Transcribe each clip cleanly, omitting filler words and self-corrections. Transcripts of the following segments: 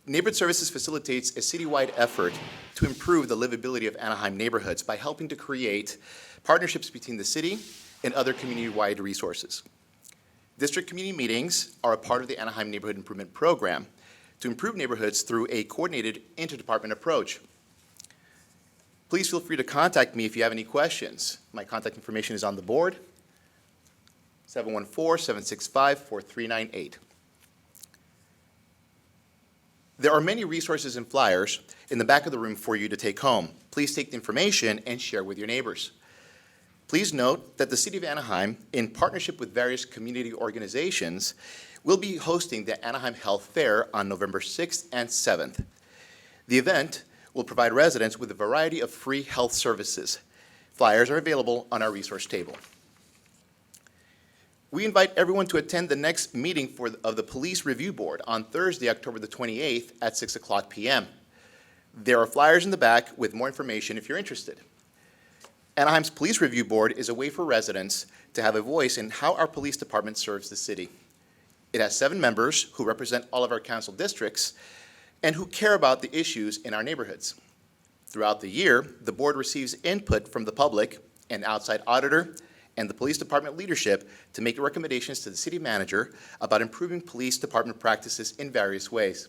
Neighborhood Services facilitates a citywide effort to improve the livability of Anaheim neighborhoods by helping to create partnerships between the city and other community-wide resources. District community meetings are a part of the Anaheim Neighborhood Improvement Program to improve neighborhoods through a coordinated interdepartment approach. Please feel free to contact me if you have any questions. My contact information is on the board, 714-765-4398. There are many resources and flyers in the back of the room for you to take home. Please take the information and share with your neighbors. Please note that the City of Anaheim, in partnership with various community organizations, will be hosting the Anaheim Health Fair on November 6th and 7th. The event will provide residents with a variety of free health services. Flyers are available on our resource table. We invite everyone to attend the next meeting of the Police Review Board on Thursday, October the 28th at 6 o'clock p.m. There are flyers in the back with more information if you're interested. Anaheim's Police Review Board is a way for residents to have a voice in how our police department serves the city. It has 7 members who represent all of our council districts and who care about the issues in our neighborhoods. Throughout the year, the board receives input from the public, an outside auditor, and the police department leadership to make recommendations to the city manager about improving police department practices in various ways.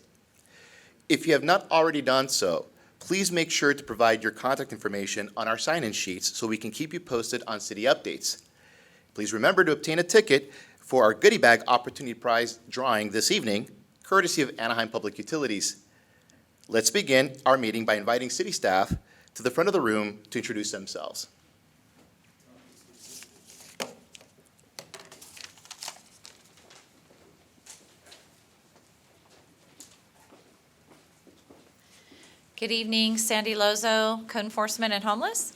If you have not already done so, please make sure to provide your contact information on our sign-in sheets so we can keep you posted on city updates. Please remember to obtain a ticket for our goodie bag opportunity prize drawing this evening, courtesy of Anaheim Public Utilities. Let's begin our meeting by inviting city staff to the front of the room to introduce themselves. Good evening, Sandy Lozo, Code Enforcement and Homeless.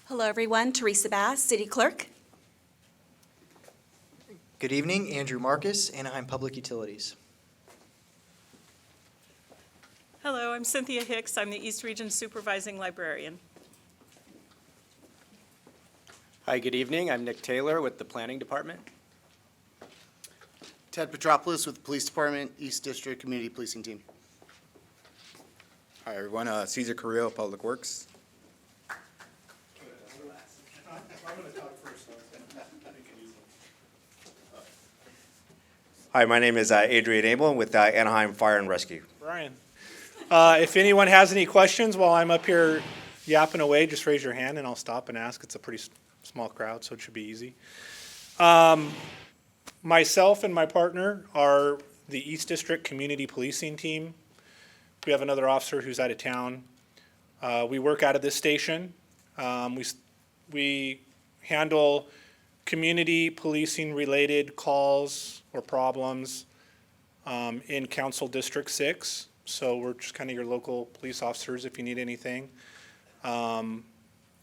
Hello, everyone. Teresa Bass, City Clerk. Good evening, Andrew Marcus, Anaheim Public Utilities. Hello, I'm Cynthia Hicks. I'm the East Region Supervising Librarian. Hi, good evening. I'm Nick Taylor with the Planning Department. Ted Petropoulos with the Police Department, East District Community Policing Team. Hi, everyone. Cesar Carrillo, Public Works. Hi, my name is Adrian Abel with Anaheim Fire and Rescue. Brian. If anyone has any questions while I'm up here yapping away, just raise your hand and I'll stop and ask. It's a pretty small crowd, so it should be easy. Myself and my partner are the East District Community Policing Team. We have another officer who's out of town. We work out of this station. We handle community policing related calls or problems in Council District 6. So we're just kind of your local police officers if you need anything. On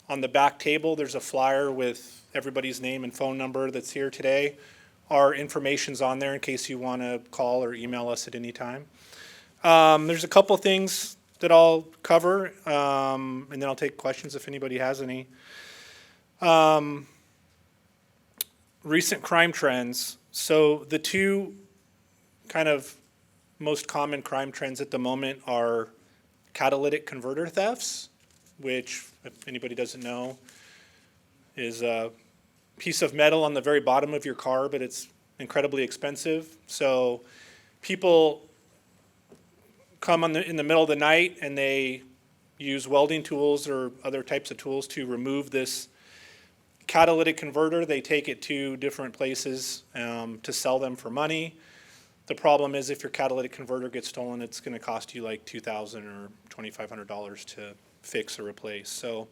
the back table, there's a flyer with everybody's name and phone number that's here today. Our information's on there in case you want to call or email us at any time. There's a couple things that I'll cover, and then I'll take questions if anybody has any. Recent crime trends. So the two kind of most common crime trends at the moment are catalytic converter thefts, which, if anybody doesn't know, is a piece of metal on the very bottom of your car, but it's incredibly expensive. So people come in the middle of the night and they use welding tools or other types of tools to remove this catalytic converter. They take it to different places to sell them for money. The problem is if your catalytic converter gets stolen, it's going to cost you like $2,000 or $2,500 to fix or replace. So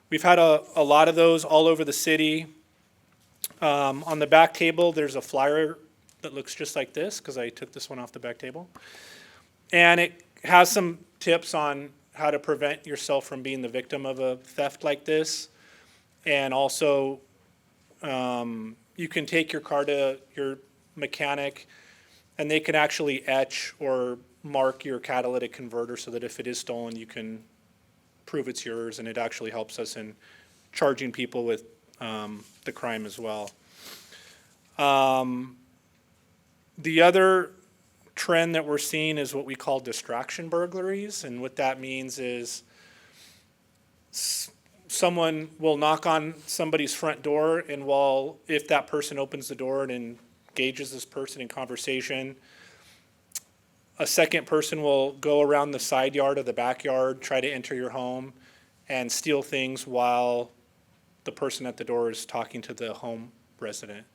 we've had a lot of those all over the city. On the back table, there's a flyer that looks just like this because I took this one off the back table. And it has some tips on how to prevent yourself from being the victim of a theft like this. And also, you can take your car to your mechanic and they can actually etch or mark your catalytic converter so that if it is stolen, you can prove it's yours, and it actually helps us in charging people with the crime as well. The other trend that we're seeing is what we call distraction burglaries, and what that means is someone will knock on somebody's front door, and if that person opens the door and engages this person in conversation, a second person will go around the side yard or the backyard, try to enter your home, and steal things while the person at the door is talking to the home resident.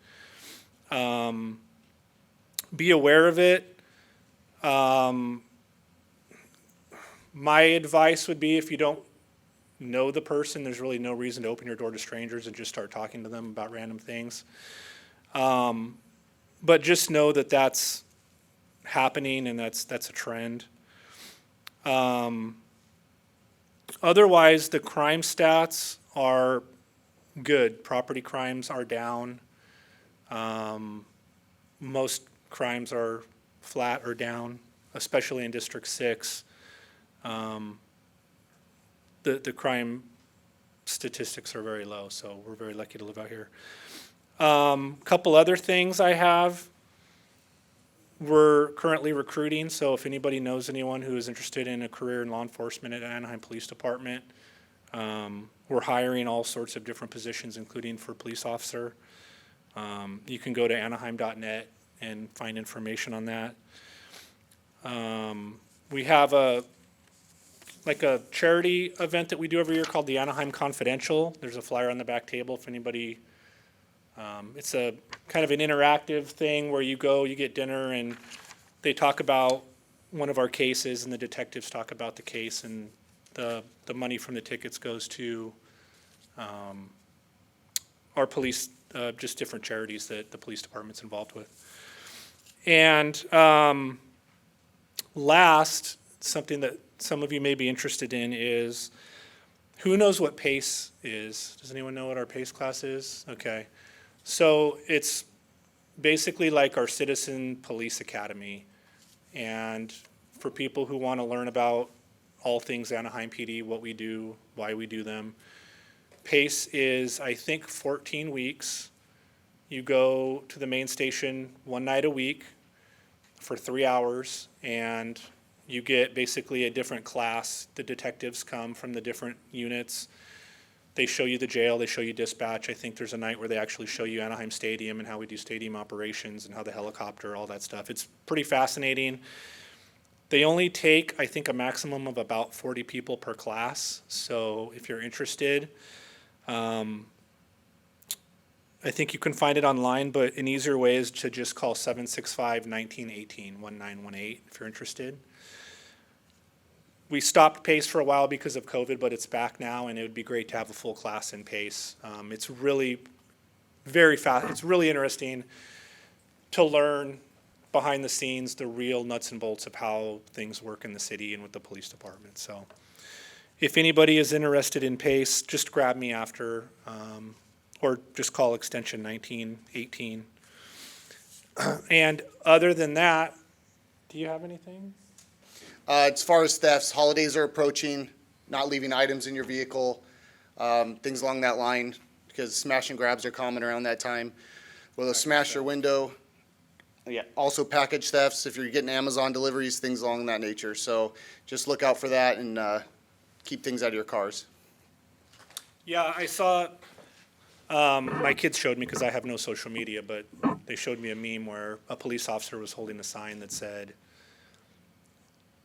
Be aware of it. My advice would be, if you don't know the person, there's really no reason to open your door to strangers and just start talking to them about random things. But just know that that's happening, and that's a trend. Otherwise, the crime stats are good. Property crimes are down. Most crimes are flat or down, especially in District 6. The crime statistics are very low, so we're very lucky to live out here. Couple other things I have. We're currently recruiting, so if anybody knows anyone who is interested in a career in law enforcement at Anaheim Police Department, we're hiring all sorts of different positions, including for police officer. You can go to anaheim.net and find information on that. We have a charity event that we do every year called the Anaheim Confidential. There's a flyer on the back table if anybody, it's a kind of an interactive thing where you go, you get dinner, and they talk about one of our cases, and the detectives talk about the case, and the money from the tickets goes to our police, just different charities that the police department's involved with. And last, something that some of you may be interested in is, who knows what PACE is? Does anyone know what our PACE class is? Okay. So it's basically like our Citizen Police Academy. And for people who want to learn about all things Anaheim PD, what we do, why we do them, PACE is, I think, 14 weeks. You go to the main station one night a week for 3 hours, and you get basically a different class. The detectives come from the different units. They show you the jail, they show you dispatch. I think there's a night where they actually show you Anaheim Stadium and how we do stadium operations and how the helicopter, all that stuff. It's pretty fascinating. They only take, I think, a maximum of about 40 people per class. So if you're interested, I think you can find it online, but an easier way is to just call 765-1918, 1918, if you're interested. We stopped PACE for a while because of COVID, but it's back now, and it would be great to have a full class in PACE. It's really very fast. It's really interesting to learn behind the scenes the real nuts and bolts of how things work in the city and with the police department. So if anybody is interested in PACE, just grab me after, or just call extension 1918. And other than that, do you have anything? As far as thefts, holidays are approaching, not leaving items in your vehicle, things along that line, because smash and grabs are common around that time. Where they'll smash your window. Yeah. Also package thefts, if you're getting Amazon deliveries, things along that nature. So just look out for that and keep things out of your cars. Yeah, I saw, my kids showed me, because I have no social media, but they showed me a meme where a police officer was holding a sign that said,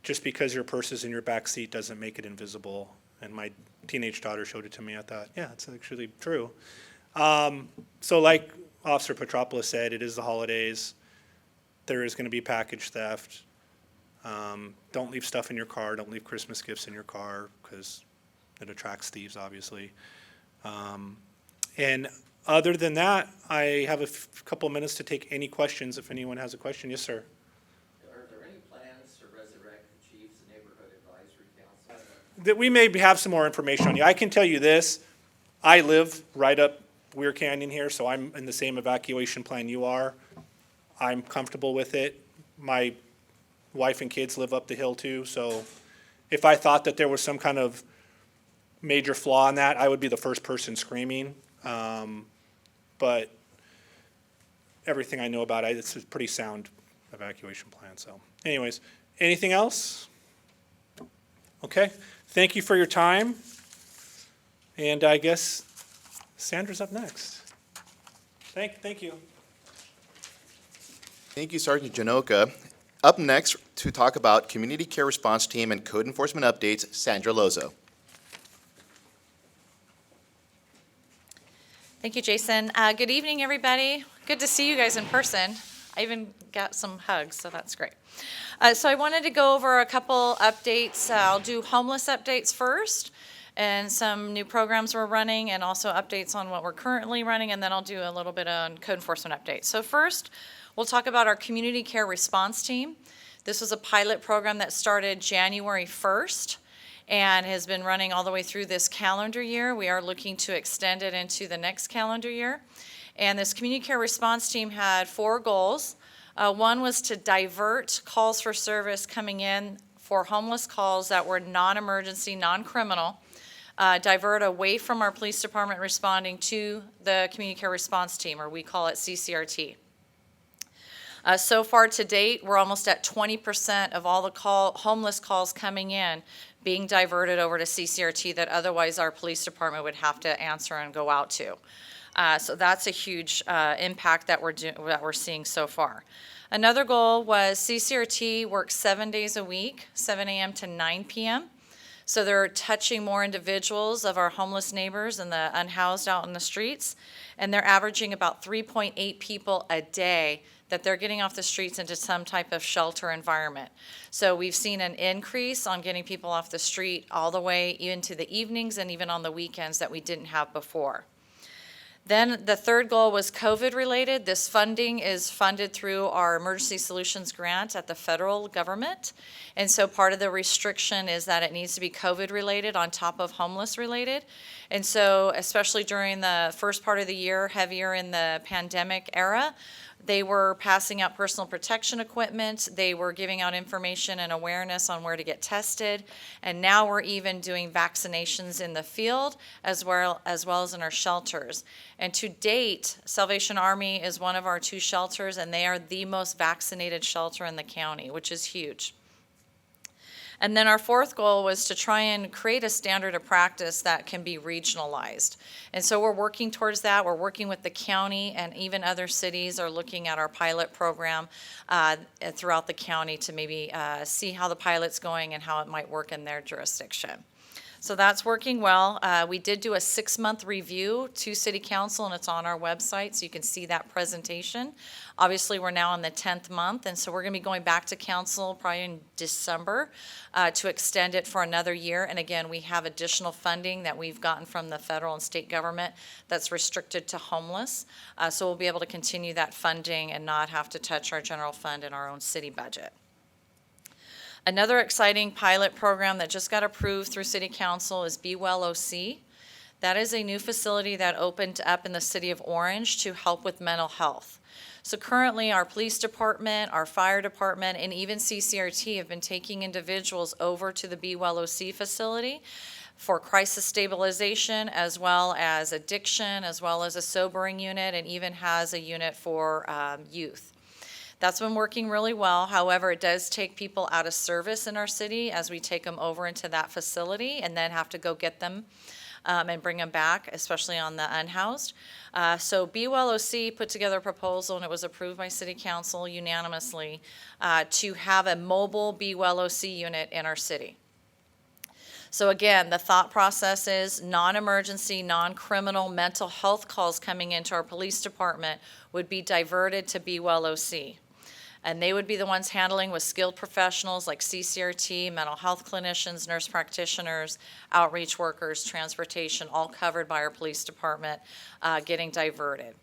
just because your purse is in your back seat doesn't make it invisible. And my teenage daughter showed it to me. I thought, yeah, it's actually true. So like Officer Petropoulos said, it is the holidays. There is going to be package theft. Don't leave stuff in your car. Don't leave Christmas gifts in your car, because it attracts thieves, obviously. And other than that, I have a couple minutes to take any questions if anyone has a question. Yes, sir. Are there any plans to resurrect the Chiefs Neighborhood Advisory Council? That we may have some more information on you. I can tell you this, I live right up Weir Canyon here, so I'm in the same evacuation plan you are. I'm comfortable with it. My wife and kids live up the hill too, so if I thought that there was some kind of major flaw in that, I would be the first person screaming. But everything I know about it, it's a pretty sound evacuation plan. So anyways, anything else? Okay, thank you for your time. And I guess Sandra's up next. Thank you. Thank you, Sergeant Janoka. Up next to talk about Community Care Response Team and Code Enforcement Updates, Sandra Lozo. Thank you, Jason. Good evening, everybody. Good to see you guys in person. I even got some hugs, so that's great. So I wanted to go over a couple updates. I'll do homeless updates first, and some new programs we're running, and also updates on what we're currently running, and then I'll do a little bit on code enforcement updates. So first, we'll talk about our Community Care Response Team. This was a pilot program that started January 1st and has been running all the way through this calendar year. We are looking to extend it into the next calendar year. And this Community Care Response Team had 4 goals. One was to divert calls for service coming in for homeless calls that were non-emergency, non-criminal, divert away from our police department responding to the Community Care Response Team, or we call it CCRT. So far to date, we're almost at 20% of all the homeless calls coming in being diverted over to CCRT that otherwise our police department would have to answer and go out to. So that's a huge impact that we're seeing so far. Another goal was CCRT works 7 days a week, 7 a.m. to 9 p.m. So they're touching more individuals of our homeless neighbors and the unhoused out in the streets. And they're averaging about 3.8 people a day that they're getting off the streets into some type of shelter environment. So we've seen an increase on getting people off the street all the way into the evenings and even on the weekends that we didn't have before. Then the third goal was COVID related. This funding is funded through our Emergency Solutions Grant at the federal government. And so part of the restriction is that it needs to be COVID related on top of homeless related. And so especially during the first part of the year, heavier in the pandemic era, they were passing out personal protection equipment. They were giving out information and awareness on where to get tested. And now we're even doing vaccinations in the field as well as in our shelters. And to date, Salvation Army is one of our 2 shelters, and they are the most vaccinated shelter in the county, which is huge. And then our fourth goal was to try and create a standard of practice that can be regionalized. And so we're working towards that. We're working with the county, and even other cities are looking at our pilot program throughout the county to maybe see how the pilot's going and how it might work in their jurisdiction. So that's working well. We did do a 6-month review to City Council, and it's on our website, so you can see that presentation. Obviously, we're now in the 10th month, and so we're going to be going back to Council probably in December to extend it for another year. And again, we have additional funding that we've gotten from the federal and state government that's restricted to homeless. So we'll be able to continue that funding and not have to touch our general fund in our own city budget. Another exciting pilot program that just got approved through City Council is Bewell OC. That is a new facility that opened up in the city of Orange to help with mental health. So currently our police department, our fire department, and even CCRT have been taking individuals over to the Bewell OC facility for crisis stabilization, as well as addiction, as well as a sobering unit, and even has a unit for youth. That's been working really well. However, it does take people out of service in our city as we take them over into that facility and then have to go get them and bring them back, especially on the unhoused. So Bewell OC put together a proposal, and it was approved by City Council unanimously to have a mobile Bewell OC unit in our city. So again, the thought process is non-emergency, non-criminal mental health calls coming into our police department would be diverted to Bewell OC. And they would be the ones handling with skilled professionals like CCRT, mental health clinicians, nurse practitioners, outreach workers, transportation, all covered by our police department, getting diverted.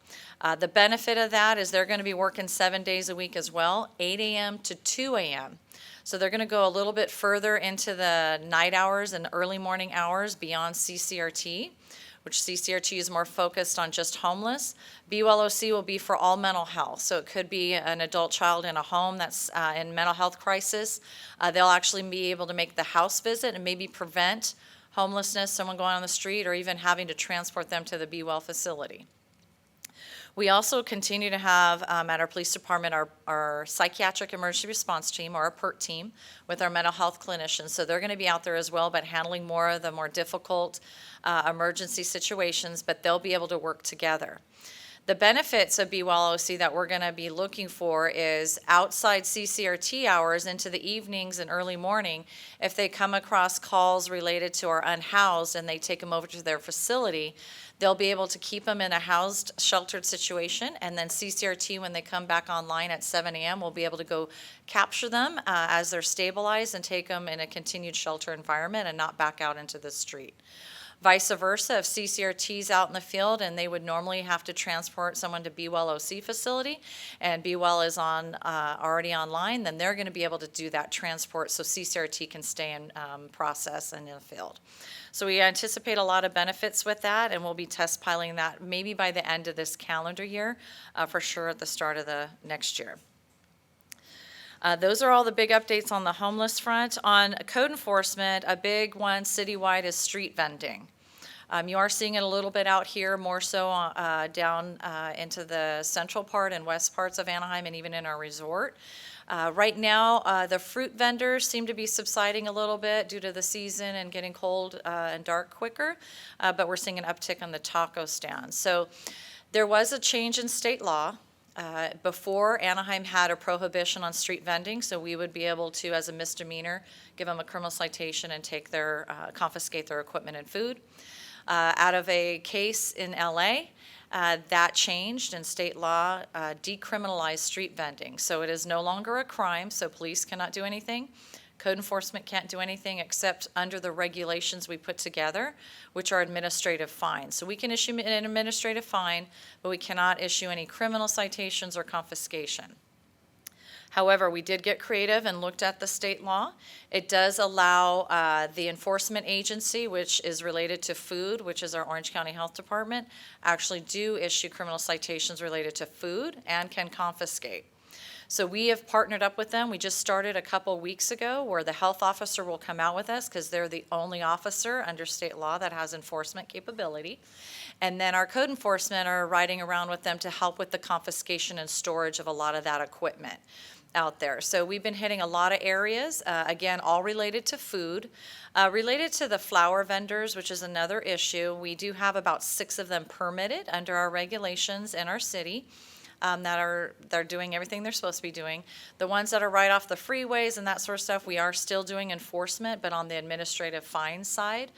The benefit of that is they're going to be working 7 days a week as well, 8 a.m. to 2 a.m. So they're going to go a little bit further into the night hours and early morning hours beyond CCRT, which CCRT is more focused on just homeless. Bewell OC will be for all mental health. So it could be an adult child in a home that's in mental health crisis. They'll actually be able to make the house visit and maybe prevent homelessness, someone going on the street, or even having to transport them to the Bewell facility. We also continue to have at our police department our psychiatric emergency response team, or our PERT team, with our mental health clinicians. So they're going to be out there as well, but handling more of the more difficult emergency situations, but they'll be able to work together. The benefits of Bewell OC that we're going to be looking for is outside CCRT hours into the evenings and early morning. If they come across calls related to our unhoused and they take them over to their facility, they'll be able to keep them in a housed, sheltered situation, and then CCRT, when they come back online at 7 a.m., will be able to go capture them as they're stabilized and take them in a continued shelter environment and not back out into the street. Vice versa, if CCRT's out in the field and they would normally have to transport someone to Bewell OC facility, and Bewell is already online, then they're going to be able to do that transport so CCRT can stay in process and in the field. So we anticipate a lot of benefits with that, and we'll be test piloting that maybe by the end of this calendar year, for sure at the start of the next year. Those are all the big updates on the homeless front. On code enforcement, a big one citywide is street vending. You are seeing it a little bit out here, more so down into the central part and west parts of Anaheim, and even in our resort. Right now, the fruit vendors seem to be subsiding a little bit due to the season and getting cold and dark quicker, but we're seeing an uptick on the taco stands. So there was a change in state law. Before, Anaheim had a prohibition on street vending, so we would be able to, as a misdemeanor, give them a criminal citation and take their, confiscate their equipment and food. Out of a case in LA, that changed, and state law decriminalized street vending. So it is no longer a crime, so police cannot do anything. Code enforcement can't do anything except under the regulations we put together, which are administrative fines. So we can issue an administrative fine, but we cannot issue any criminal citations or confiscation. However, we did get creative and looked at the state law. It does allow the enforcement agency, which is related to food, which is our Orange County Health Department, actually do issue criminal citations related to food and can confiscate. So we have partnered up with them. We just started a couple weeks ago where the health officer will come out with us because they're the only officer under state law that has enforcement capability. And then our code enforcement are riding around with them to help with the confiscation and storage of a lot of that equipment out there. So we've been hitting a lot of areas, again, all related to food. Related to the flower vendors, which is another issue, we do have about 6 of them permitted under our regulations in our city. They're doing everything they're supposed to be doing. The ones that are right off the freeways and that sort of stuff, we are still doing enforcement, but on the administrative fine side.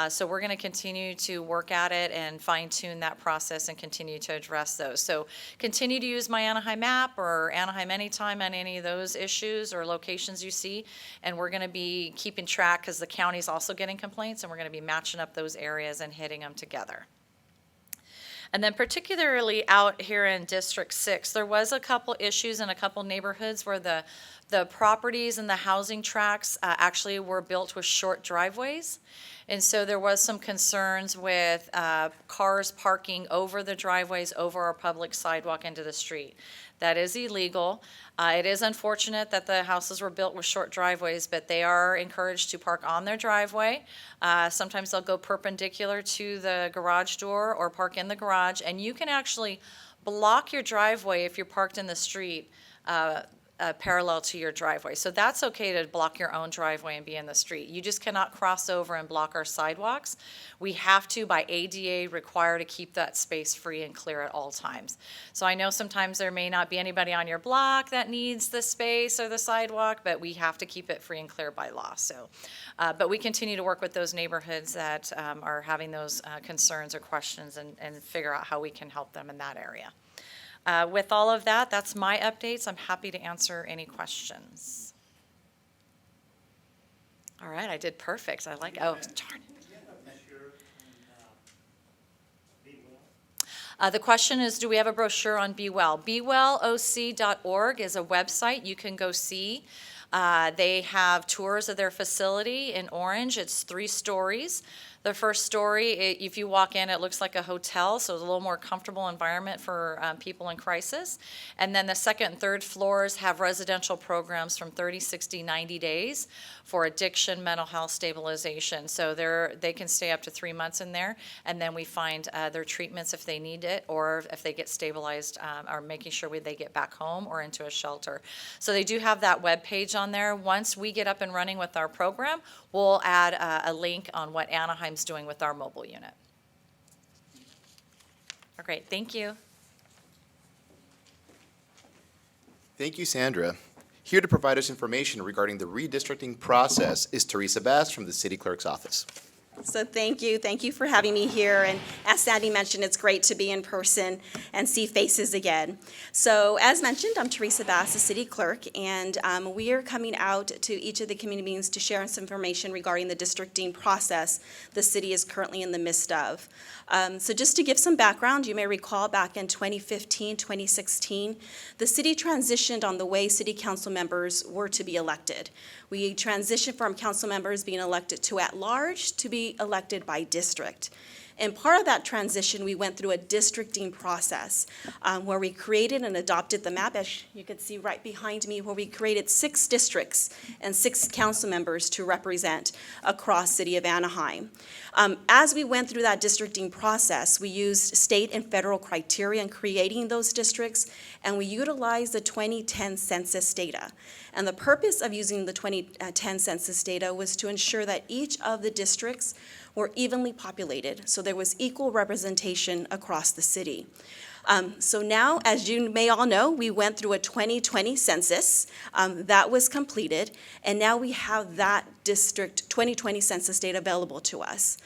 So we're going to continue to work at it and fine-tune that process and continue to address those. So continue to use my Anaheim app or Anaheim Anytime on any of those issues or locations you see, and we're going to be keeping track because the county's also getting complaints, and we're going to be matching up those areas and hitting them together. And then particularly out here in District 6, there was a couple issues in a couple neighborhoods where the properties and the housing tracts actually were built with short driveways. And so there was some concerns with cars parking over the driveways, over our public sidewalk into the street. That is illegal. It is unfortunate that the houses were built with short driveways, but they are encouraged to park on their driveway. Sometimes they'll go perpendicular to the garage door or park in the garage, and you can actually block your driveway if you're parked in the street parallel to your driveway. So that's okay to block your own driveway and be in the street. You just cannot cross over and block our sidewalks. We have to, by ADA, require to keep that space free and clear at all times. So I know sometimes there may not be anybody on your block that needs the space or the sidewalk, but we have to keep it free and clear by law. So, but we continue to work with those neighborhoods that are having those concerns or questions and figure out how we can help them in that area. With all of that, that's my updates. I'm happy to answer any questions. All right, I did perfect. I like, oh, darn it. The question is, do we have a brochure on Bewell? BewellOC.org is a website you can go see. They have tours of their facility in Orange. It's 3 stories. The first story, if you walk in, it looks like a hotel, so it's a little more comfortable environment for people in crisis. And then the second and third floors have residential programs from 30, 60, 90 days for addiction, mental health stabilization. So they can stay up to 3 months in there, and then we find their treatments if they need it, or if they get stabilized, or making sure they get back home or into a shelter. So they do have that web page on there. Once we get up and running with our program, we'll add a link on what Anaheim's doing with our mobile unit. Great, thank you. Thank you, Sandra. Here to provide us information regarding the redistricting process is Teresa Bass from the City Clerk's Office. So thank you for having me here, and as Sandy mentioned, it's great to be in person and see faces again. So as mentioned, I'm Teresa Bass, the City Clerk, and we are coming out to each of the community meetings to share some information regarding the districting process the city is currently in the midst of. So just to give some background, you may recall back in 2015, 2016, the city transitioned on the way city council members were to be elected. We transitioned from council members being elected to at-large to be elected by district. And part of that transition, we went through a districting process where we created and adopted the map, as you can see right behind me, where we created 6 districts and 6 council members to represent across City of Anaheim. As we went through that districting process, we used state and federal criteria in creating those districts, and we utilized the 2010 census data. And the purpose of using the 2010 census data was to ensure that each of the districts were evenly populated, so there was equal representation across the city. So now, as you may all know, we went through a 2020 census that was completed, and now we have that district 2020 census data available to us.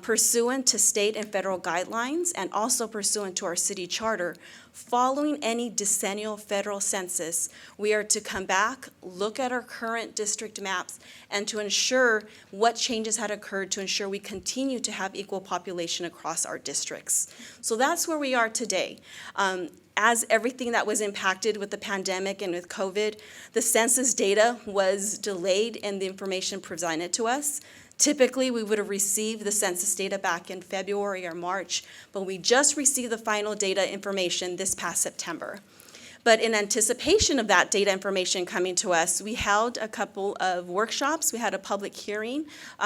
Pursuant to state and federal guidelines, and also pursuant to our city charter, following any decennial federal census, we are to come back, look at our current district maps, and to ensure what changes had occurred to ensure we continue to have equal population across our districts. So that's where we are today. As everything that was impacted with the pandemic and with COVID, the census data was delayed in the information presented to us. Typically, we would have received the census data back in February or March, but we just received the final data information this past September. But in anticipation of that data information coming to us, we held a couple of workshops. We had a public hearing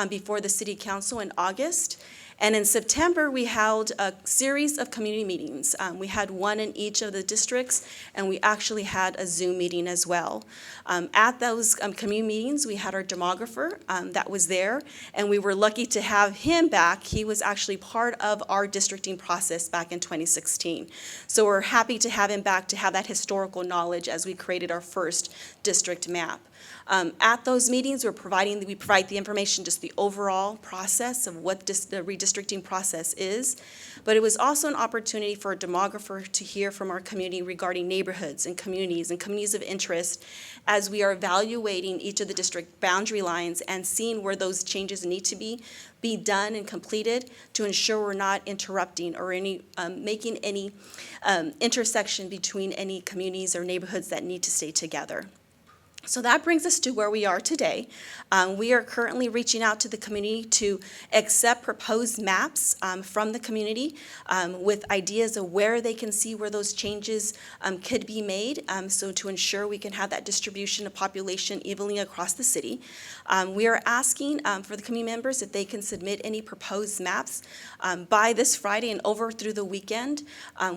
before the City Council in August. And in September, we held a series of community meetings. We had one in each of the districts, and we actually had a Zoom meeting as well. At those community meetings, we had our demographer that was there, and we were lucky to have him back. He was actually part of our districting process back in 2016. So we're happy to have him back to have that historical knowledge as we created our first district map. At those meetings, we provide the information, just the overall process of what the redistricting process is. But it was also an opportunity for a demographer to hear from our community regarding neighborhoods and communities of interest as we are evaluating each of the district boundary lines and seeing where those changes need to be done and completed to ensure we're not interrupting or making any intersection between any communities or neighborhoods that need to stay together. So that brings us to where we are today. We are currently reaching out to the community to accept proposed maps from the community with ideas of where they can see where those changes could be made, so to ensure we can have that distribution of population evenly across the city. We are asking for the community members if they can submit any proposed maps by this Friday and over through the weekend.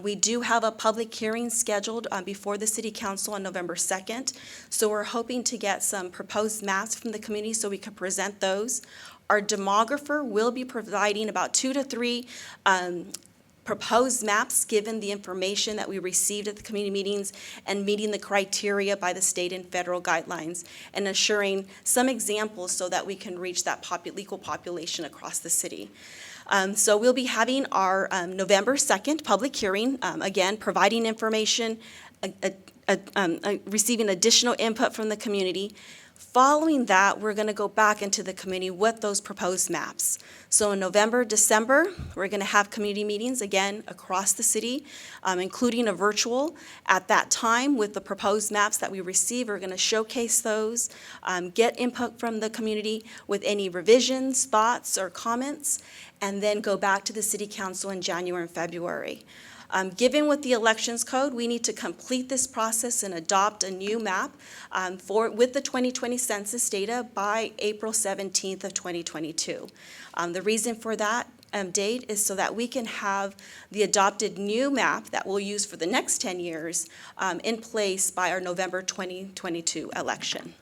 We do have a public hearing scheduled before the City Council on November 2nd, so we're hoping to get some proposed maps from the community so we can present those. Our demographer will be providing about 2 to 3 proposed maps given the information that we received at the community meetings and meeting the criteria by the state and federal guidelines and assuring some examples so that we can reach that equal population across the city. So we'll be having our November 2nd public hearing, again, providing information, receiving additional input from the community. Following that, we're going to go back into the community with those proposed maps. So in November, December, we're going to have community meetings again across the city, including a virtual. At that time, with the proposed maps that we receive, we're going to showcase those, get input from the community with any revisions, thoughts, or comments, and then go back to the city council in January and February. Given with the elections code, we need to complete this process and adopt a new map with the 2020 census data by April 17th of 2022. The reason for that date is so that we can have the adopted new map that we'll use for the next 10 years in place by our November 2022 election.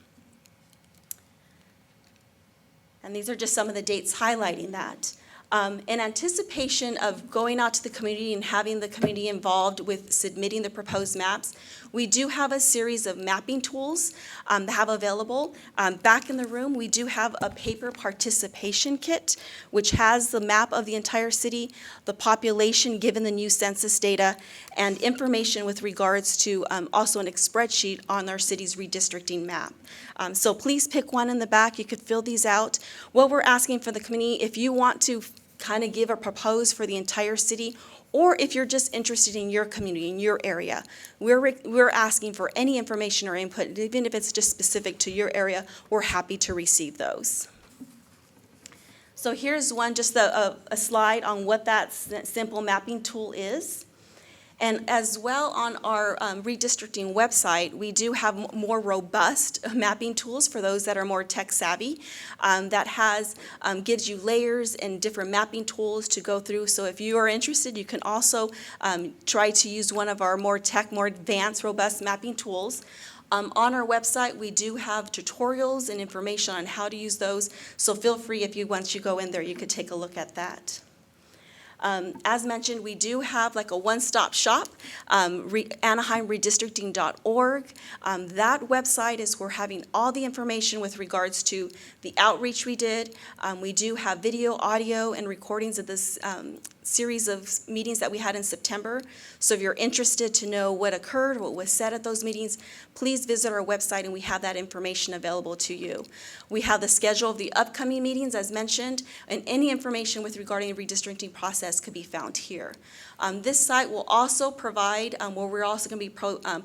And these are just some of the dates highlighting that. In anticipation of going out to the community and having the community involved with submitting the proposed maps, we do have a series of mapping tools that have available. Back in the room, we do have a paper participation kit, which has the map of the entire city, the population given the new census data, and information with regards to also a spreadsheet on our city's redistricting map. So please pick one in the back. You could fill these out. What we're asking for the community, if you want to kind of give or propose for the entire city, or if you're just interested in your community, in your area, we're asking for any information or input, even if it's just specific to your area, we're happy to receive those. So here's one, just a slide on what that simple mapping tool is. And as well, on our redistricting website, we do have more robust mapping tools for those that are more tech savvy. That gives you layers and different mapping tools to go through. So if you are interested, you can also try to use one of our more advanced, robust mapping tools. On our website, we do have tutorials and information on how to use those. So feel free, once you go in there, you could take a look at that. As mentioned, we do have like a one-stop shop, AnaheimRedistricting.org. That website is we're having all the information with regards to the outreach we did. We do have video, audio, and recordings of this series of meetings that we had in September. So if you're interested to know what occurred, what was said at those meetings, please visit our website and we have that information available to you. We have the schedule of the upcoming meetings as mentioned, and any information with regarding the redistricting process could be found here. This site will also provide, where we're also going to be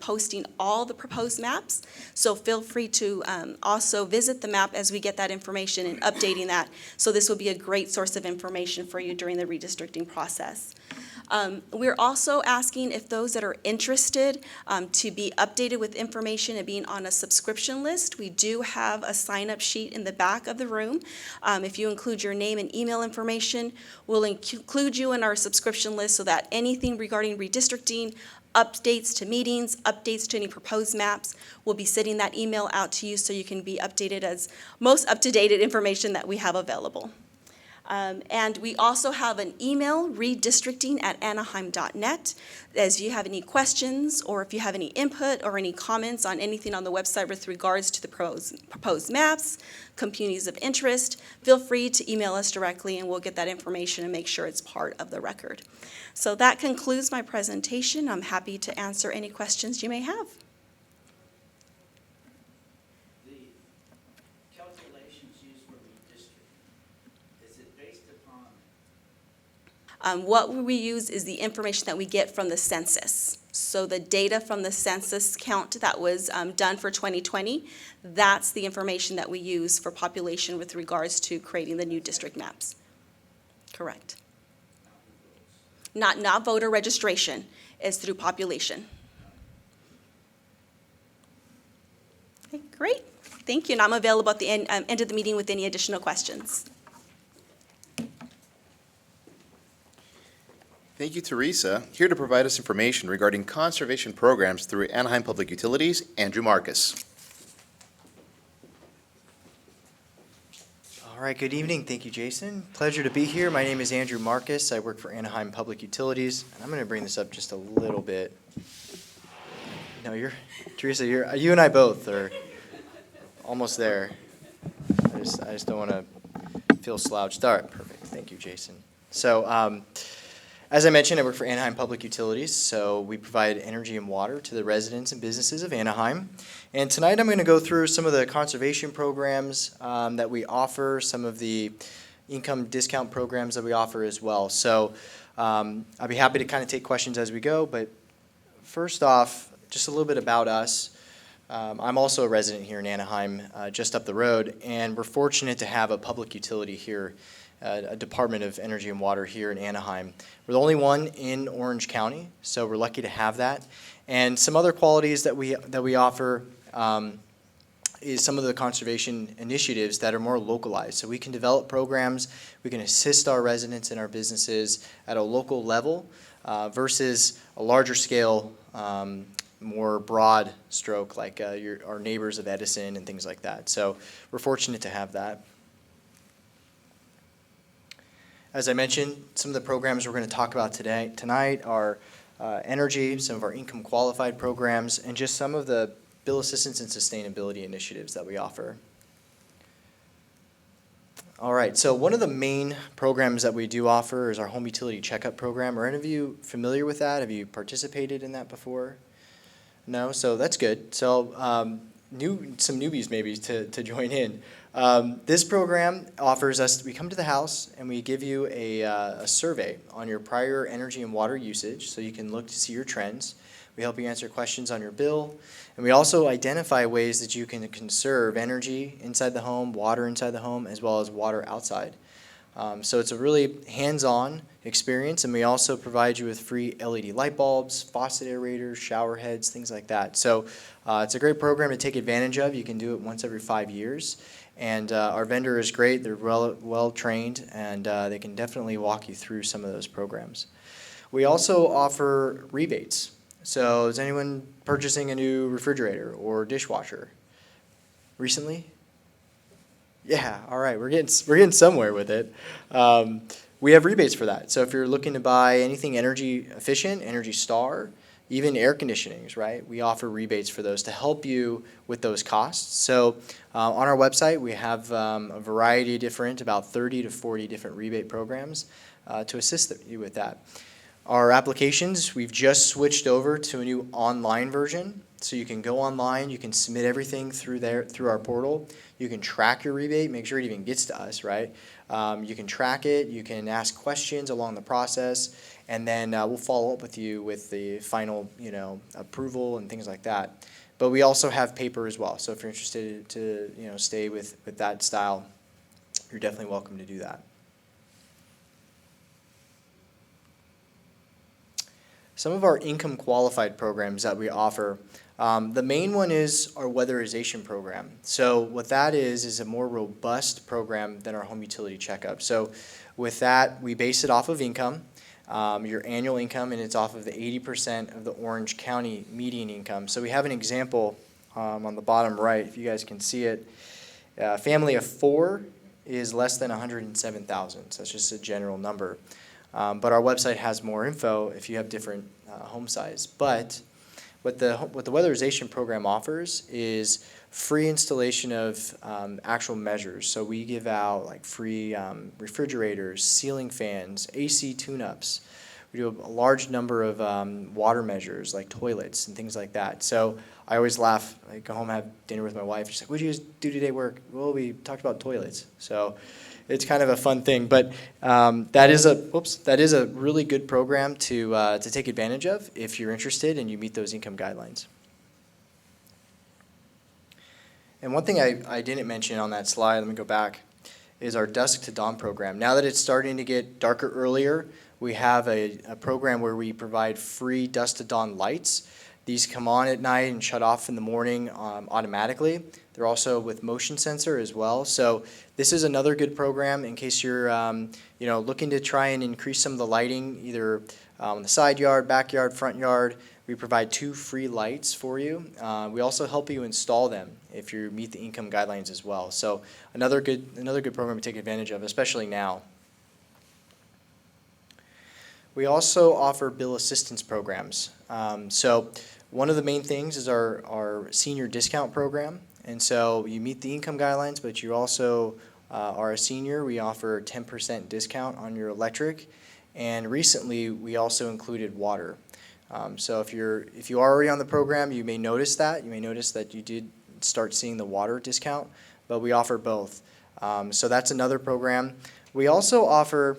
posting all the proposed maps. So feel free to also visit the map as we get that information and updating that. So this will be a great source of information for you during the redistricting process. We're also asking if those that are interested to be updated with information and being on a subscription list. We do have a sign-up sheet in the back of the room. If you include your name and email information, we'll include you in our subscription list so that anything regarding redistricting, updates to meetings, updates to any proposed maps, we'll be sending that email out to you so you can be updated as most up-to-date information that we have available. And we also have an email, redistricting@anaheim.net. As you have any questions or if you have any input or any comments on anything on the website with regards to the proposed maps, communities of interest, feel free to email us directly and we'll get that information and make sure it's part of the record. So that concludes my presentation. I'm happy to answer any questions you may have. What we use is the information that we get from the census. So the data from the census count that was done for 2020, that's the information that we use for population with regards to creating the new district maps. Correct. Not voter registration, it's through population. Okay, great. Thank you, and I'm available at the end of the meeting with any additional questions. Thank you, Teresa. Here to provide us information regarding conservation programs through Anaheim Public Utilities, Andrew Marcus. All right, good evening. Thank you, Jason. Pleasure to be here. My name is Andrew Marcus. I work for Anaheim Public Utilities, and I'm going to bring this up just a little bit. No, Teresa, you and I both are almost there. I just don't want to feel slouched. All right, perfect. Thank you, Jason. So, As I mentioned, I work for Anaheim Public Utilities, so we provide energy and water to the residents and businesses of Anaheim. And tonight I'm going to go through some of the conservation programs that we offer, some of the income discount programs that we offer as well. So I'll be happy to kind of take questions as we go, but first off, just a little bit about us. I'm also a resident here in Anaheim, just up the road, and we're fortunate to have a public utility here, a Department of Energy and Water here in Anaheim. We're the only one in Orange County, so we're lucky to have that. And some other qualities that we offer is some of the conservation initiatives that are more localized. So we can develop programs, we can assist our residents and our businesses at a local level versus a larger scale, more broad stroke like our neighbors of Edison and things like that. So we're fortunate to have that. As I mentioned, some of the programs we're going to talk about tonight are energy, some of our income qualified programs, and just some of the bill assistance and sustainability initiatives that we offer. All right, so one of the main programs that we do offer is our home utility checkup program. Are any of you familiar with that? Have you participated in that before? No, so that's good. So some newbies maybe to join in. This program offers us, we come to the house and we give you a survey on your prior energy and water usage so you can look to see your trends. We help you answer questions on your bill, and we also identify ways that you can conserve energy inside the home, water inside the home, as well as water outside. So it's a really hands-on experience, and we also provide you with free LED light bulbs, faucet aerators, shower heads, things like that. So it's a great program to take advantage of. You can do it once every 5 years. And our vendor is great. They're well trained, and they can definitely walk you through some of those programs. We also offer rebates. So is anyone purchasing a new refrigerator or dishwasher recently? Yeah, all right, we're getting somewhere with it. We have rebates for that. So if you're looking to buy anything energy efficient, Energy Star, even air conditionings, right? We offer rebates for those to help you with those costs. So on our website, we have a variety of different, about 30 to 40 different rebate programs to assist you with that. Our applications, we've just switched over to a new online version. So you can go online, you can submit everything through our portal. You can track your rebate, make sure it even gets to us, right? You can track it, you can ask questions along the process, and then we'll follow up with you with the final, approval and things like that. But we also have paper as well. So if you're interested to, stay with that style, you're definitely welcome to do that. Some of our income qualified programs that we offer, the main one is our Weatherization Program. So what that is a more robust program than our home utility checkup. So with that, we base it off of income, your annual income, and it's off of the 80% of the Orange County median income. So we have an example on the bottom right, if you guys can see it. A family of 4 is less than 107,000, so that's just a general number. But our website has more info if you have different home size. But what the Weatherization Program offers is free installation of actual measures. So we give out like free refrigerators, ceiling fans, AC tune-ups. We do a large number of water measures like toilets and things like that. So I always laugh. I go home, have dinner with my wife. She's like, "What did you guys do today at work?" Well, we talked about toilets. So it's kind of a fun thing, but that is a really good program to take advantage of if you're interested and you meet those income guidelines. And one thing I didn't mention on that slide, let me go back, is our dusk to dawn program. Now that it's starting to get darker earlier, we have a program where we provide free dusk to dawn lights. These come on at night and shut off in the morning automatically. They're also with motion sensor as well. So this is another good program in case you're looking to try and increase some of the lighting, either on the side yard, backyard, front yard. We provide 2 free lights for you. We also help you install them if you meet the income guidelines as well. So another good program to take advantage of, especially now. We also offer bill assistance programs. So one of the main things is our senior discount program. And so you meet the income guidelines, but you also are a senior. We offer a 10% discount on your electric And recently, we also included water. So if you are already on the program, you may notice that. You may notice that you did start seeing the water discount, but we offer both. So that's another program. We also offer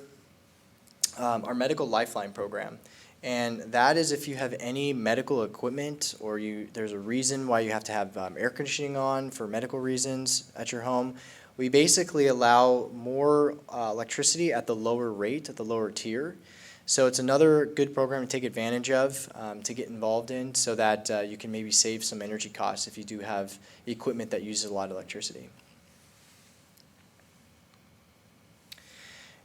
our Medical Lifeline program. And that is if you have any medical equipment or there's a reason why you have to have air conditioning on for medical reasons at your home. We basically allow more electricity at the lower rate, at the lower tier. So it's another good program to take advantage of, to get involved in, so that you can maybe save some energy costs if you do have equipment that uses a lot of electricity.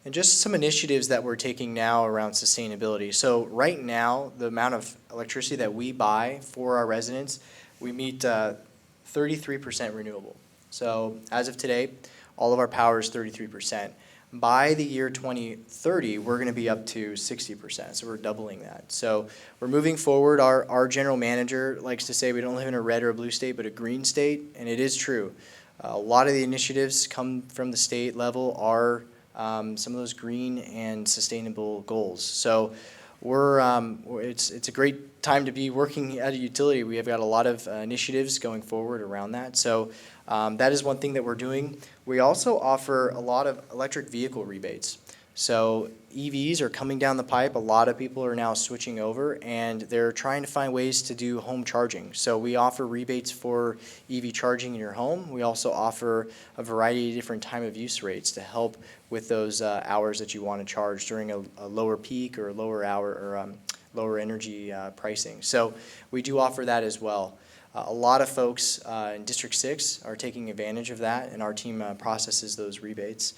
And just some initiatives that we're taking now around sustainability. So right now, the amount of electricity that we buy for our residents, we meet 33% renewable. So as of today, all of our power is 33%. By the year 2030, we're going to be up to 60%, so we're doubling that. So we're moving forward. Our general manager likes to say we don't live in a red or a blue state, but a green state, and it is true. A lot of the initiatives come from the state level are some of those green and sustainable goals. So it's a great time to be working at a utility. We have got a lot of initiatives going forward around that. So that is one thing that we're doing. We also offer a lot of electric vehicle rebates. So EVs are coming down the pipe. A lot of people are now switching over, and they're trying to find ways to do home charging. So we offer rebates for EV charging in your home. We also offer a variety of different time of use rates to help with those hours that you want to charge during a lower peak or a lower hour or lower energy pricing. So we do offer that as well. A lot of folks in District 6 are taking advantage of that, and our team processes those rebates.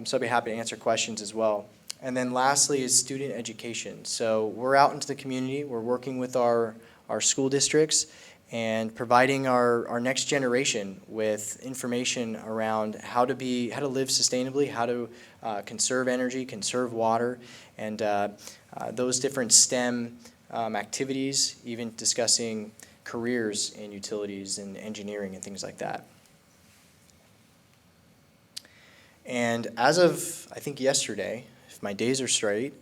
So I'd be happy to answer questions as well. And then lastly is student education. So we're out into the community. We're working with our school districts and providing our next generation with information around how to live sustainably, how to conserve energy, conserve water, and those different STEM activities, even discussing careers in utilities and engineering and things like that. And as of, I think yesterday, if my days are straight,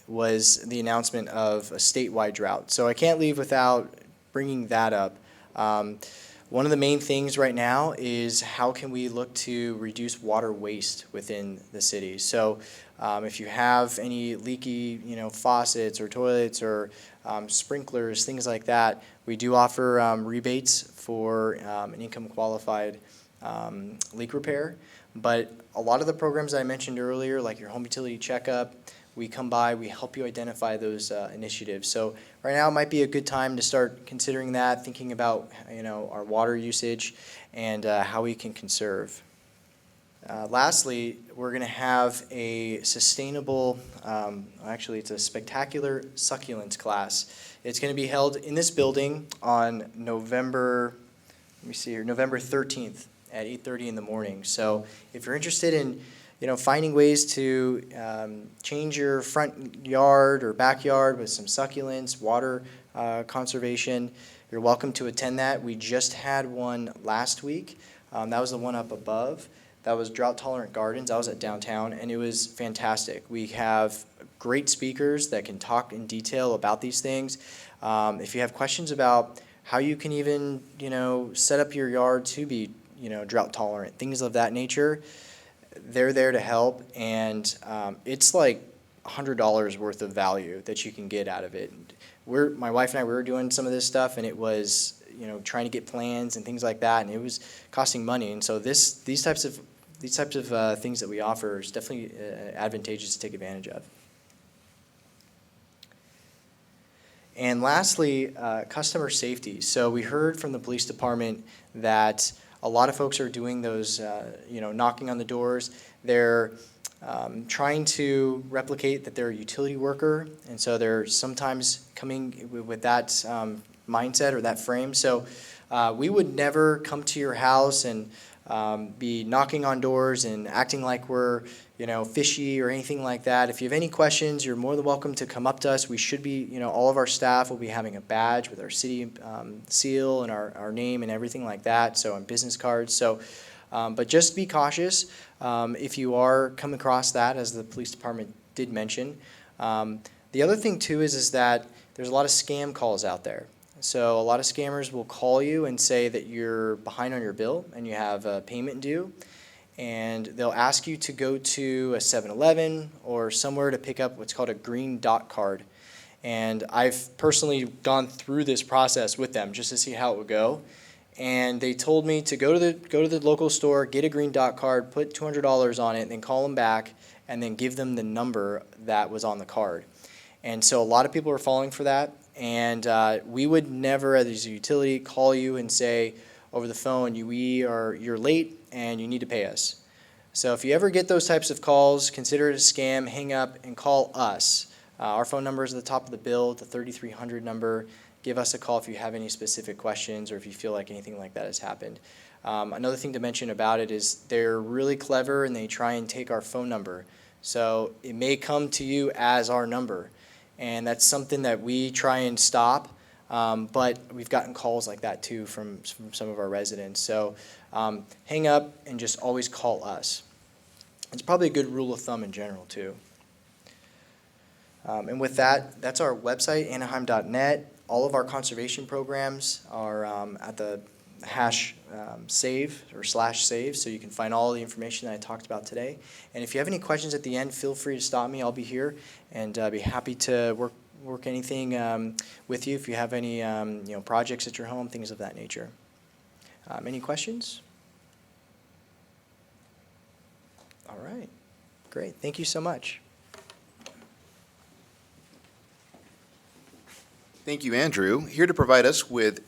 was the announcement of a statewide drought. So I can't leave without bringing that up. One of the main things right now is how can we look to reduce water waste within the city. So if you have any leaky, faucets or toilets or sprinklers, things like that, we do offer rebates for an income qualified leak repair. But a lot of the programs I mentioned earlier, like your home utility checkup, we come by, we help you identify those initiatives. So right now might be a good time to start considering that, thinking about our water usage and how we can conserve. Lastly, we're going to have a sustainable, actually it's a spectacular succulents class. It's going to be held in this building on November 13th. At 8:30 in the morning. So if you're interested in finding ways to change your front yard or backyard with some succulents, water conservation, you're welcome to attend that. We just had one last week. That was the one up above. That was Drought Tolerant Gardens. I was at downtown, and it was fantastic. We have great speakers that can talk in detail about these things. If you have questions about how you can even set up your yard to be drought tolerant, things of that nature, they're there to help, and it's like $100 worth of value that you can get out of it. My wife and I, we were doing some of this stuff, and it was trying to get plans and things like that, and it was costing money. And so these types of things that we offer is definitely advantageous to take advantage of. And lastly, customer safety. So we heard from the police department that a lot of folks are doing those, knocking on the doors. They're trying to replicate that they're a utility worker, and so they're sometimes coming with that mindset or that frame. So we would never come to your house and be knocking on doors and acting like we're, fishy or anything like that. If you have any questions, you're more than welcome to come up to us. We should be, all of our staff will be having a badge with our city seal and our name and everything like that, so on business cards. So, but just be cautious if you are come across that, as the police department did mention. The other thing too is that there's a lot of scam calls out there. So a lot of scammers will call you and say that you're behind on your bill and you have a payment due. And they'll ask you to go to a 7-Eleven or somewhere to pick up what's called a green dot card. And I've personally gone through this process with them just to see how it would go. And they told me to go to the local store, get a green dot card, put $200 on it, then call them back, and then give them the number that was on the card. And so a lot of people are falling for that. And we would never, as a utility, call you and say over the phone, you're late and you need to pay us. So if you ever get those types of calls, consider it a scam, hang up and call us. Our phone number is at the top of the bill, the 3300 number. Give us a call if you have any specific questions or if you feel like anything like that has happened. Another thing to mention about it is they're really clever and they try and take our phone number. So it may come to you as our number. And that's something that we try and stop, but we've gotten calls like that too from some of our residents. So hang up and just always call us. It's probably a good rule of thumb in general too. And with that, that's our website, anaheim.net. All of our conservation programs are at the hash save or /save, so you can find all the information that I talked about today. And if you have any questions at the end, feel free to stop me. I'll be here and be happy to work anything with you if you have any projects at your home, things of that nature. Any questions? All right, great. Thank you so much. Thank you, Andrew. Here to provide us with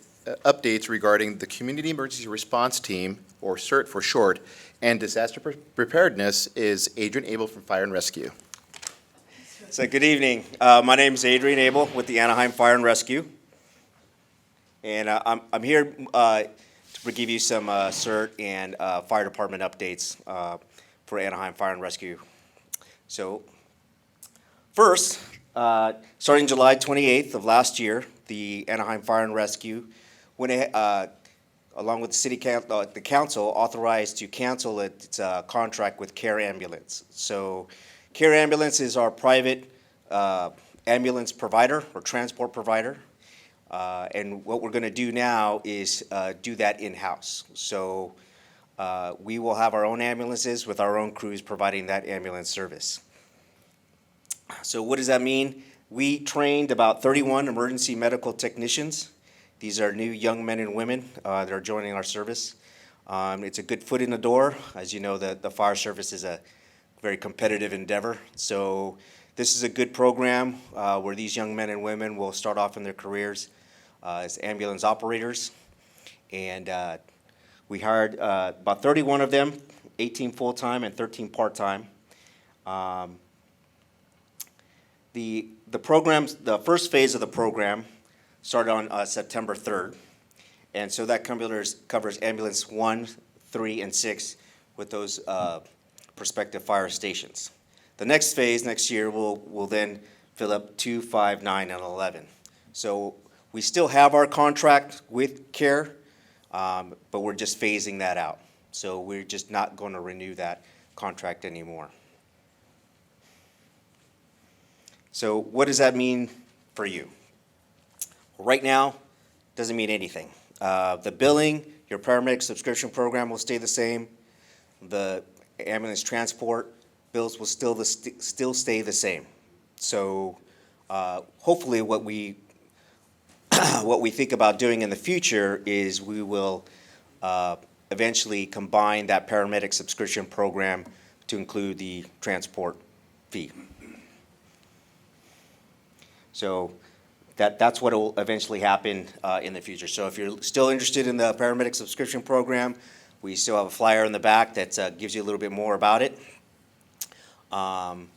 updates regarding the Community Emergency Response Team, or CERT for short, and disaster preparedness is Adrian Abel from Fire and Rescue. So good evening. My name is Adrian Abel with the Anaheim Fire and Rescue. And I'm here to give you some CERT and fire department updates for Anaheim Fire and Rescue. So first, starting July 28th of last year, the Anaheim Fire and Rescue went along with the city the council authorized to cancel its contract with Care Ambulance. So Care Ambulance is our private ambulance provider or transport provider. And what we're going to do now is do that in-house. So we will have our own ambulances with our own crews providing that ambulance service. So what does that mean? We trained about 31 emergency medical technicians. These are new young men and women that are joining our service. It's a good foot in the door. As you know, the fire service is a very competitive endeavor. So this is a good program where these young men and women will start off in their careers as ambulance operators. And we hired about 31 of them, 18 full-time and 13 part-time. The first phase of the program started on September 3rd. And so that covers ambulance 1, 3, and 6 with those prospective fire stations. The next phase next year will then fill up 2, 5, 9, and 11. So we still have our contract with Care, but we're just phasing that out. So we're just not going to renew that contract anymore. So what does that mean for you? Right now, doesn't mean anything. The billing, your paramedic subscription program will stay the same. The ambulance transport bills will still stay the same. So hopefully what we think about doing in the future is we will eventually combine that paramedic subscription program to include the transport fee. So that's what will eventually happen in the future. So if you're still interested in the paramedic subscription program, we still have a flyer in the back that gives you a little bit more about it. And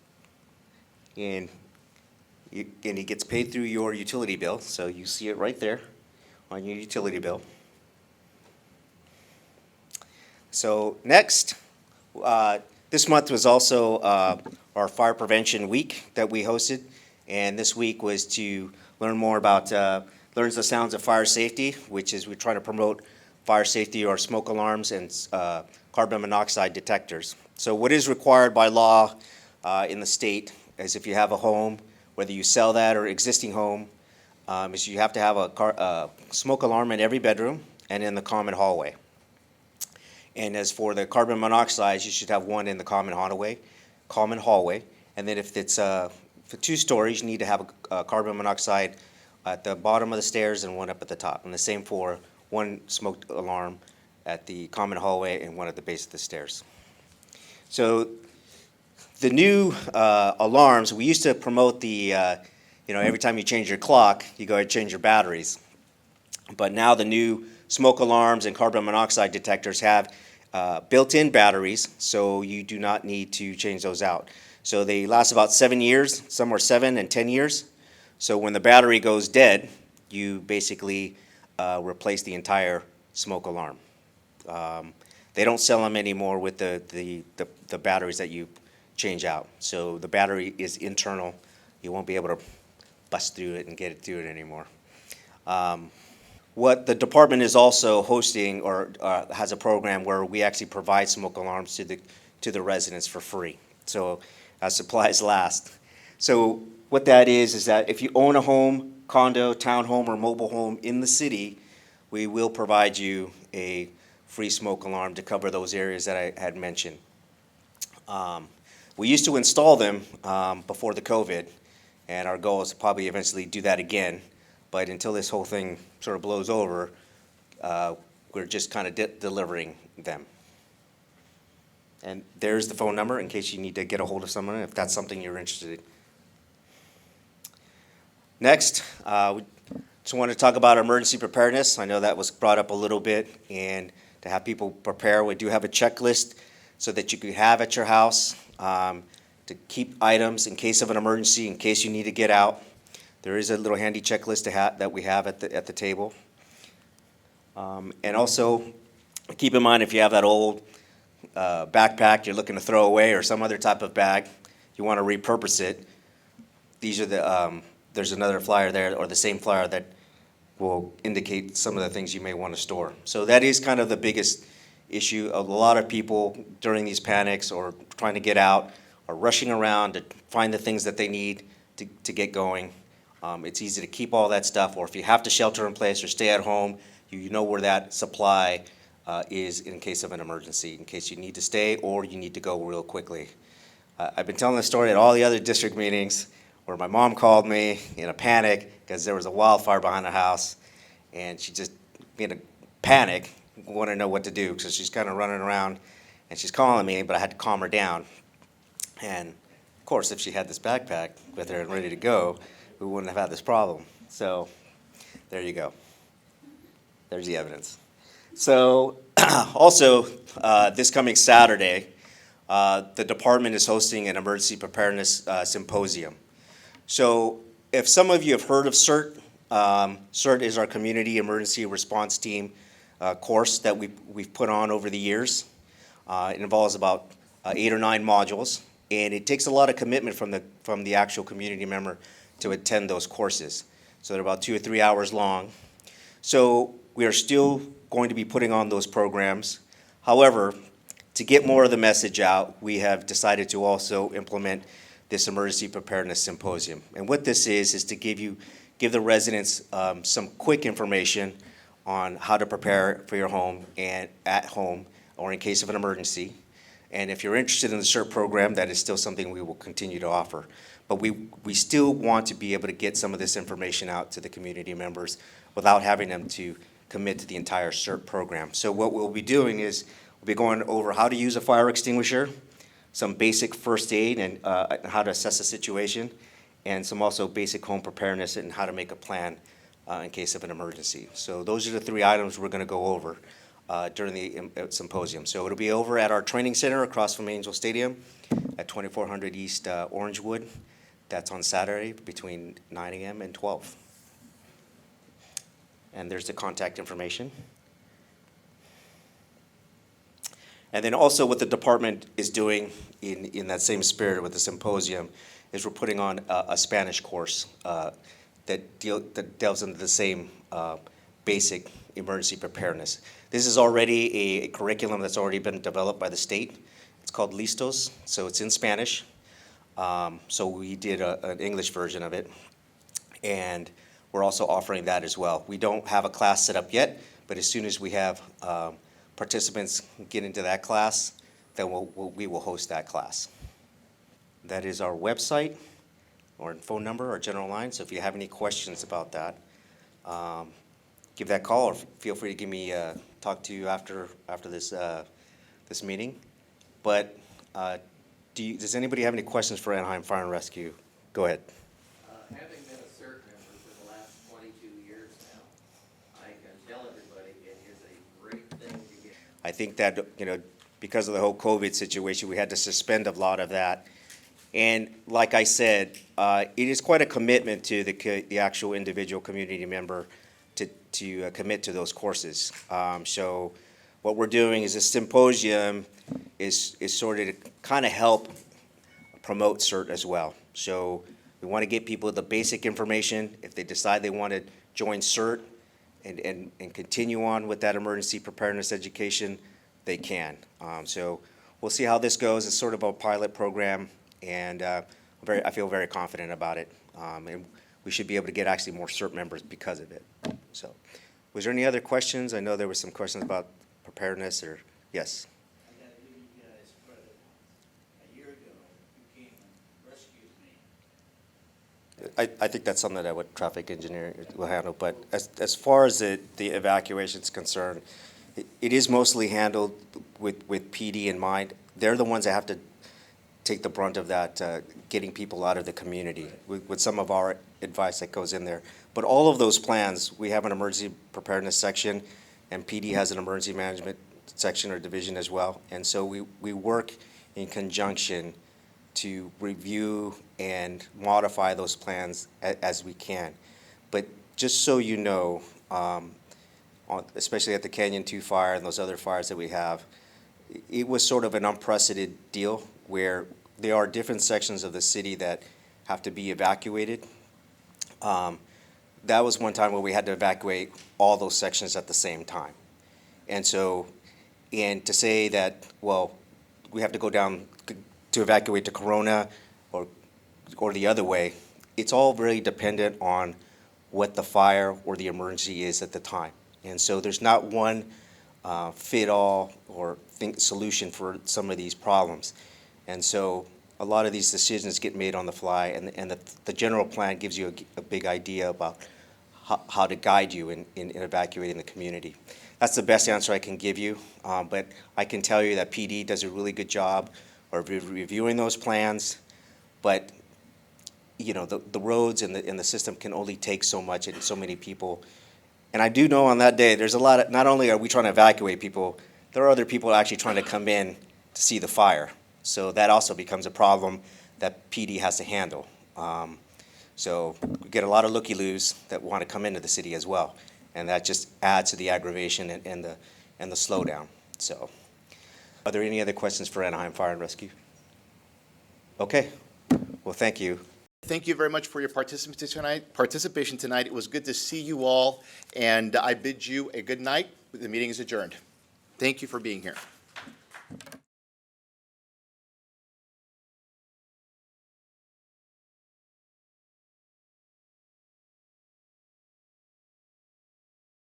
it gets paid through your utility bill, so you see it right there on your utility bill. So next, this month was also our Fire Prevention Week that we hosted. And this week was to learn more about Learns the Sounds of Fire Safety, which is we're trying to promote fire safety or smoke alarms and carbon monoxide detectors. So what is required by law in the state as if you have a home, whether you sell that or existing home, is you have to have a smoke alarm in every bedroom and in the common hallway. And as for the carbon monoxide, you should have one in the common hallway. And then if it's for 2 stories, you need to have a carbon monoxide at the bottom of the stairs and one up at the top. And the same for one smoke alarm at the common hallway and one at the base of the stairs. So the new alarms, we used to promote the, every time you change your clock, you go ahead and change your batteries. But now the new smoke alarms and carbon monoxide detectors have built-in batteries, so you do not need to change those out. So they last about 7 years, some are 7 and 10 years. So when the battery goes dead, you basically replace the entire smoke alarm. They don't sell them anymore with the batteries that you change out. So the battery is internal. You won't be able to bust through it and get it through it anymore. What the department is also hosting or has a program where we actually provide smoke alarms to the residents for free. So as supplies last. So what that is that if you own a home, condo, townhome, or mobile home in the city, we will provide you a free smoke alarm to cover those areas that I had mentioned. We used to install them before the COVID, and our goal is to probably eventually do that again. But until this whole thing sort of blows over, we're just kind of delivering them. And there's the phone number in case you need to get a hold of someone if that's something you're interested in. Next, we just want to talk about emergency preparedness. I know that was brought up a little bit, and to have people prepare, we do have a checklist so that you could have at your house to keep items in case of an emergency, in case you need to get out. There is a little handy checklist that we have at the table. And also, keep in mind if you have that old backpack you're looking to throw away or some other type of bag, you want to repurpose it. These are the there's another flyer there, or the same flyer that will indicate some of the things you may want to store. So that is kind of the biggest issue. A lot of people during these panics or trying to get out are rushing around to find the things that they need to get going. It's easy to keep all that stuff, or if you have to shelter in place or stay at home, you know where that supply is in case of an emergency, in case you need to stay or you need to go real quickly. I've been telling this story at all the other district meetings where my mom called me in a panic because there was a wildfire behind the house, and she just, in a panic, wanted to know what to do, because she's kind of running around, and she's calling me, but I had to calm her down. And, of course, if she had this backpack with her and ready to go, we wouldn't have had this problem. So, there you go. There's the evidence. So, also, this coming Saturday, the department is hosting an emergency preparedness symposium. So if some of you have heard of CERT, CERT is our Community Emergency Response Team course that we've put on over the years. It involves about 8 or 9 modules, and it takes a lot of commitment from the actual community member to attend those courses. So they're about 2 or 3 hours long. So we are still going to be putting on those programs. However, to get more of the message out, we have decided to also implement this emergency preparedness symposium. And what this is to give the residents some quick information on how to prepare for your home and at home or in case of an emergency. And if you're interested in the CERT program, that is still something we will continue to offer. But we still want to be able to get some of this information out to the community members without having them to commit to the entire CERT program. So what we'll be doing is we'll be going over how to use a fire extinguisher, some basic first aid and how to assess the situation, and some also basic home preparedness and how to make a plan in case of an emergency. So those are the 3 items we're going to go over during the symposium. So it'll be over at our training center across from Angel Stadium at 2400 East Orangewood. That's on Saturday between 9 a.m. and 12. And there's the contact information. And then also what the department is doing in that same spirit with the symposium is we're putting on a Spanish course that delves into the same basic emergency preparedness. This is already a curriculum that's already been developed by the state. It's called Listos, so it's in Spanish. So we did an English version of it, and we're also offering that as well. We don't have a class set up yet, but as soon as we have participants get into that class, then we will host that class. That is our website, or phone number, or general line, so if you have any questions about that, give that call, or feel free to give me, talk to you after this, this meeting. But does anybody have any questions for Anaheim Fire and Rescue? Go ahead. Having been a CERT member for the last 22 years now, I can tell everybody it is a great thing to get. I think that, because of the whole COVID situation, we had to suspend a lot of that. And like I said, it is quite a commitment to the actual individual community member to commit to those courses. So what we're doing is a symposium is sort of to kind of help promote CERT as well. So we want to get people the basic information. If they decide they want to join CERT and continue on with that emergency preparedness education, they can. So we'll see how this goes. It's sort of a pilot program, and I feel very confident about it. And we should be able to get actually more CERT members because of it. So, was there any other questions? I know there were some questions about preparedness, or, yes? I gotta give you guys credit. A year ago, you came and rescued me. I think that's something that what traffic engineer will handle, but as far as the evacuation is concerned, it is mostly handled with PD in mind. They're the ones that have to take the brunt of that, getting people out of the community with some of our advice that goes in there. But all of those plans, we have an emergency preparedness section, and PD has an emergency management section or division as well. And so we work in conjunction to review and modify those plans as we can. But just so you know, especially at the Canyon 2 fire and those other fires that we have, it was sort of an unprecedented deal where there are different sections of the city that have to be evacuated. That was one time where we had to evacuate all those sections at the same time. And so, and to say that, well, we have to go down to evacuate to Corona or the other way, it's all really dependent on what the fire or the emergency is at the time. And so there's not one fit-all or solution for some of these problems. And so a lot of these decisions get made on the fly, and the general plan gives you a big idea about how to guide you in evacuating the community. That's the best answer I can give you, but I can tell you that PD does a really good job of reviewing those plans, but the roads and the system can only take so much and so many people. And I do know on that day, there's a lot of, not only are we trying to evacuate people, there are other people actually trying to come in to see the fire. So that also becomes a problem that PD has to handle. So we get a lot of looky-loos that want to come into the city as well. And that just adds to the aggravation and the slowdown. So, are there any other questions for Anaheim Fire and Rescue? Okay, well, thank you. Thank you very much for your participation tonight. It was good to see you all, and I bid you a good night. The meeting is adjourned. Thank you for being here.